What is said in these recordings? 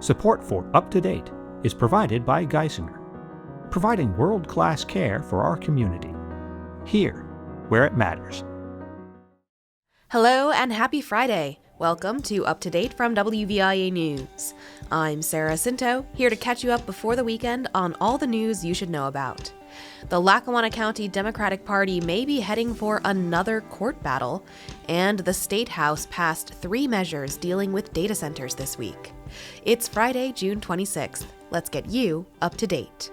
Support for Up to Date is provided by Geisinger, providing world-class care for our community, here where it matters. Hello and happy Friday. Welcome to Up to Date from WVIA News. I'm Sarah Scinto, here to catch you up before the weekend on all the news you should know about. The Lackawanna County Democratic Party may be heading for another court battle, and the State House passed 3 measures dealing with data centers this week. It's Friday, June 26th. Let's get you up to date.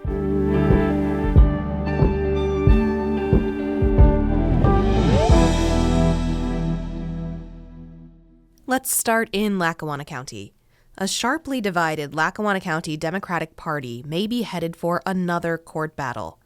Let's start in Lackawanna County. A sharply divided Lackawanna County Democratic Party may be headed for another court battle.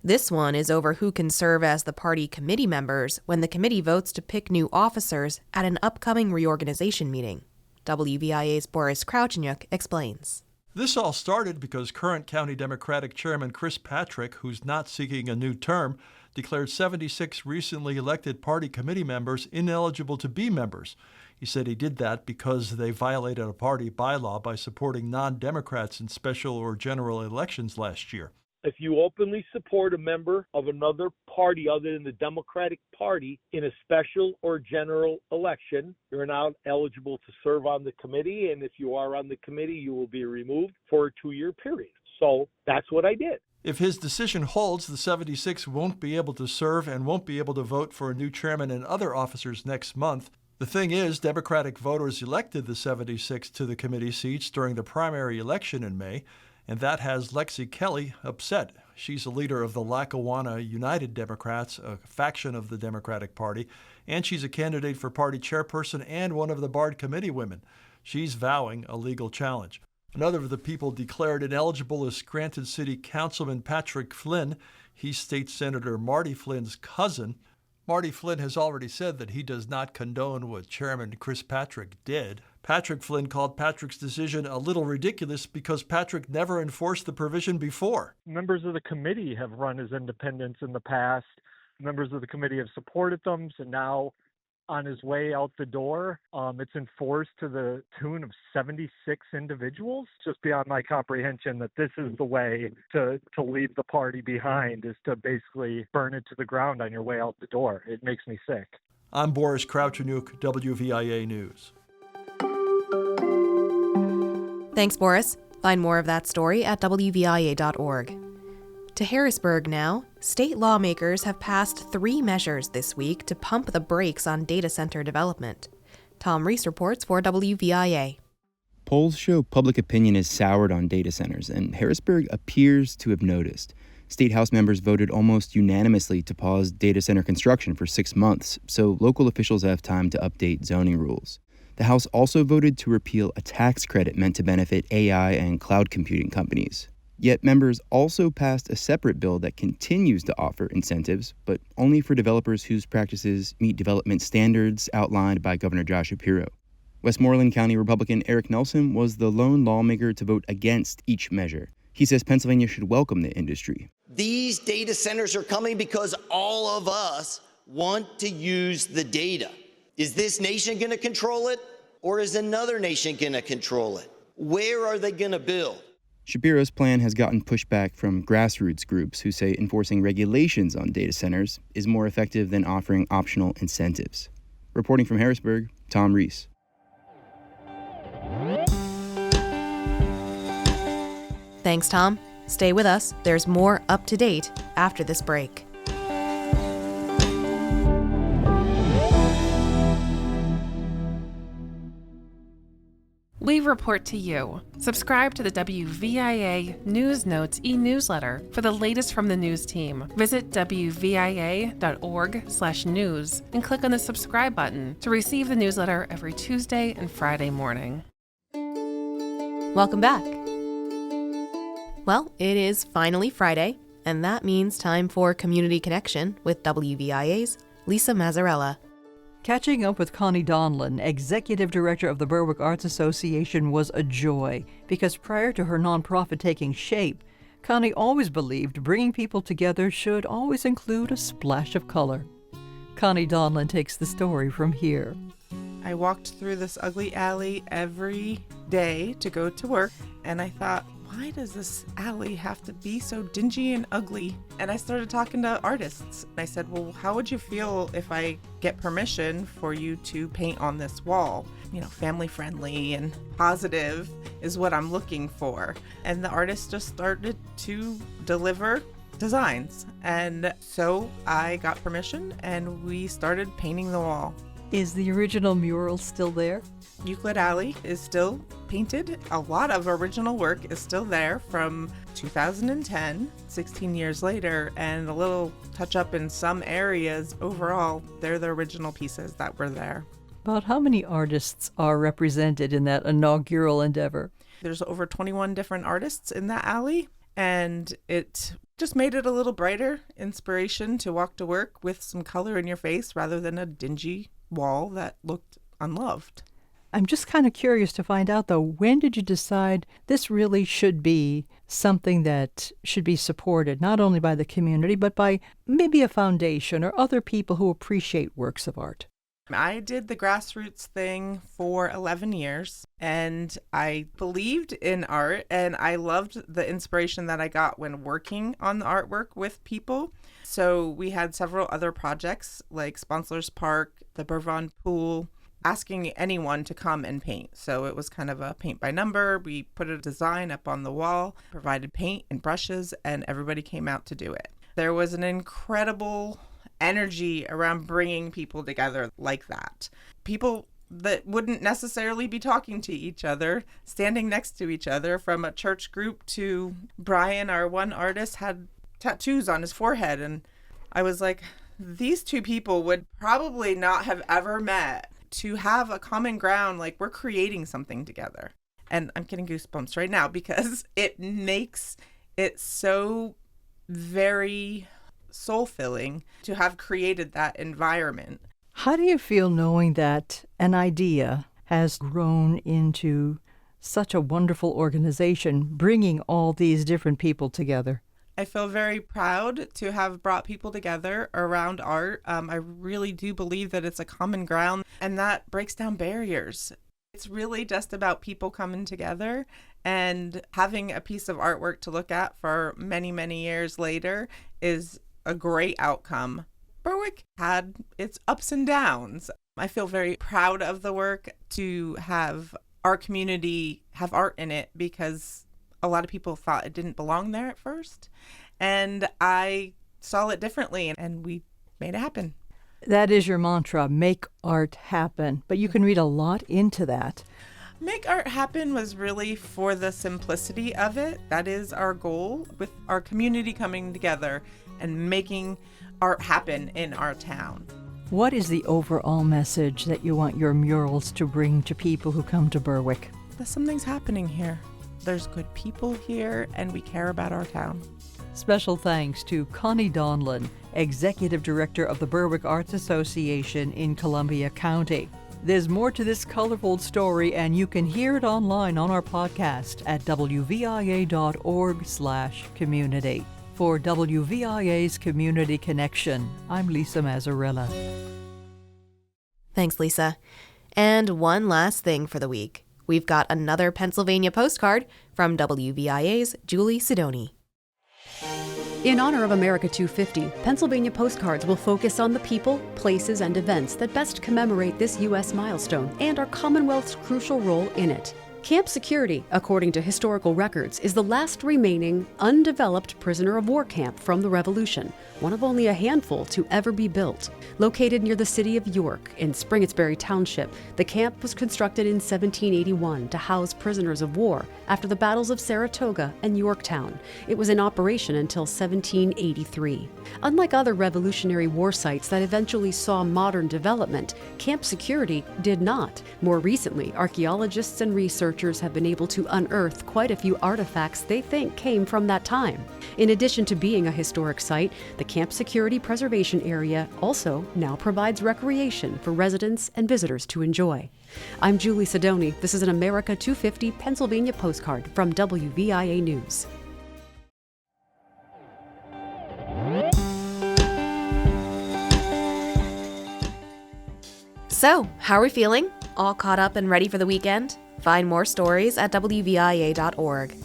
This one is over who can serve as the party committee members when the committee votes to pick new officers at an upcoming reorganization meeting. WVIA's Boris Krauchenyuk explains. This all started because current County Democratic Chairman Chris Patrick, who's not seeking a new term, declared 76 recently elected party committee members ineligible to be members. He said he did that because they violated a party bylaw by supporting non-Democrats in special or general elections last year. If you openly support a member of another party other than the Democratic Party in a special or general election, you're not eligible to serve on the committee, and if you are on the committee, you will be removed for a 2-year period. So that's what I did. If his decision holds, the 76 won't be able to serve and won't be able to vote for a new chairman and other officers next month. The thing is, Democratic voters elected the 76 to the committee seats during the primary election in May, and that has Lexi Kelly upset. She's a leader of the Lackawanna United Democrats, a faction of the Democratic Party, and she's a candidate for party chairperson and one of the Bard committee women. She's vowing a legal challenge. Another of the people declared ineligible is Scranton City Councilman Patrick Flynn. He's State Senator Marty Flynn's cousin. Marty Flynn has already said that he does not condone what Chairman Chris Patrick did. Patrick Flynn called Patrick's decision a little ridiculous because Patrick never enforced the provision before. Members of the committee have run as independents in the past. Members of the committee have supported them, so now on his way out the door, it's enforced to the tune of 76 individuals. Just beyond my comprehension that this is the way to leave the party behind, is to basically burn it to the ground on your way out the door. It makes me sick. I'm Boris Krauchenyuk, WVIA News. Thanks, Boris. Find more of that story at WVIA.org. To Harrisburg now, state lawmakers have passed 3 measures this week to pump the brakes on data center development. Tom Reese reports for WVIA. Polls show public opinion is soured on data centers, and Harrisburg appears to have noticed. State House members voted almost unanimously to pause data center construction for 6 months, so local officials have time to update zoning rules. The House also voted to repeal a tax credit meant to benefit AI and cloud computing companies. Yet members also passed a separate bill that continues to offer incentives, but only for developers whose practices meet development standards outlined by Governor Josh Shapiro. Westmoreland County Republican Eric Nelson was the lone lawmaker to vote against each measure. He says Pennsylvania should welcome the industry. These data centers are coming because all of us want to use the data. Is this nation going to control it, or is another nation going to control it? Where are they going to build? Shapiro's plan has gotten pushback from grassroots groups who say enforcing regulations on data centers is more effective than offering optional incentives. Reporting from Harrisburg, Tom Reese. Thanks, Tom. Stay with us. There's more up to date after this break. We report to you. Subscribe to the WVIA News Notes e-newsletter for the latest from the news team. Visit wvia.org/news and click on the subscribe button to receive the newsletter every Tuesday and Friday morning. Welcome back. Well, it is finally Friday, and that means time for Community Connection with WVIA's Lisa Mazzarella. Catching up with Connie Donlan, Executive Director of the Berwick Arts Association, was a joy because prior to her nonprofit taking shape, Connie always believed bringing people together should always include a splash of color. Connie Donlan takes the story from here. I walked through this ugly alley every day to go to work, and I thought, why does this alley have to be so dingy and ugly? And I started talking to artists. I said, well, how would you feel if I get permission for you to paint on this wall? Family friendly and positive is what I'm looking for. And the artists just started to deliver designs. And so I got permission and we started painting the wall. Is the original mural still there? Euclid Alley is still painted. A lot of original work is still there from 2010, 16 years later, and a little touch up in some areas. Overall, they're the original pieces that were there. About how many artists are represented in that inaugural endeavor? There's over 21 different artists in that alley, and it just made it a little brighter inspiration to walk to work with some color in your face rather than a dingy wall that looked unloved. I'm just kind of curious to find out, though, when did you decide this really should be something that should be supported, not only by the community, but by maybe a foundation or other people who appreciate works of art? I did the grassroots thing for 11 years, and I believed in art, and I loved the inspiration that I got when working on the artwork with people. So we had several other projects like Sponsors Park, the Burvon Pool, asking anyone to come and paint. So it was kind of a paint by number. We put a design up on the wall, provided paint and brushes, and everybody came out to do it. There was an incredible energy around bringing people together like that. People that wouldn't necessarily be talking to each other, standing next to each other, from a church group to Brian, our one artist, had tattoos on his forehead. And I was like, these two people would probably not have ever met. To have a common ground, like we're creating something together. And I'm getting goosebumps right now because it makes it so very soul-filling to have created that environment. How do you feel knowing that an idea has grown into such a wonderful organization, bringing all these different people together? I feel very proud to have brought people together around art. I really do believe that it's a common ground, and that breaks down barriers. It's really just about people coming together and having a piece of artwork to look at for many, many years later is a great outcome. Berwick had its ups and downs. I feel very proud of the work to have our community have art in it because a lot of people thought it didn't belong there at first. And I saw it differently, and we made it happen. That is your mantra, make art happen. But you can read a lot into that. Make art happen was really for the simplicity of it. That is our goal, with our community coming together and making art happen in our town. What is the overall message that you want your murals to bring to people who come to Berwick? That something's happening here. There's good people here, and we care about our town. Special thanks to Connie Donlan, Executive Director of the Berwick Arts Association in Columbia County. There's more to this colorful story, and you can hear it online on our podcast at wvia.org/community. For WVIA's Community Connection, I'm Lisa Mazzarella. Thanks, Lisa. And one last thing for the week. We've got another Pennsylvania postcard from WVIA's Julie Sidoni. In honor of America 250, Pennsylvania postcards will focus on the people, places, and events that best commemorate this U.S. milestone and our Commonwealth's crucial role in it. Camp Security, according to historical records, is the last remaining undeveloped prisoner of war camp from the Revolution, one of only a handful to ever be built. Located near the city of York in Springettsbury Township, the camp was constructed in 1781 to house prisoners of war after the battles of Saratoga and Yorktown. It was in operation until 1783. Unlike other Revolutionary War sites that eventually saw modern development, Camp Security did not. More recently, archaeologists and researchers have been able to unearth quite a few artifacts they think came from that time. In addition to being a historic site, the Camp Security Preservation Area also now provides recreation for residents and visitors to enjoy. I'm Julie Sidoni. This is an America 250 Pennsylvania postcard from WVIA News. So, how are we feeling? All caught up and ready for the weekend? Find more stories at WVIA.org.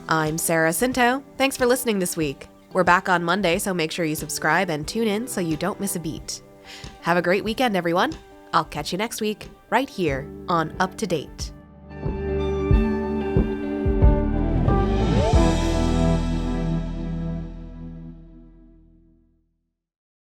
I'm Sarah Scinto. Thanks for listening this week. We're back on Monday, so make sure you subscribe and tune in so you don't miss a beat. Have a great weekend, everyone. I'll catch you next week, right here on Up to Date.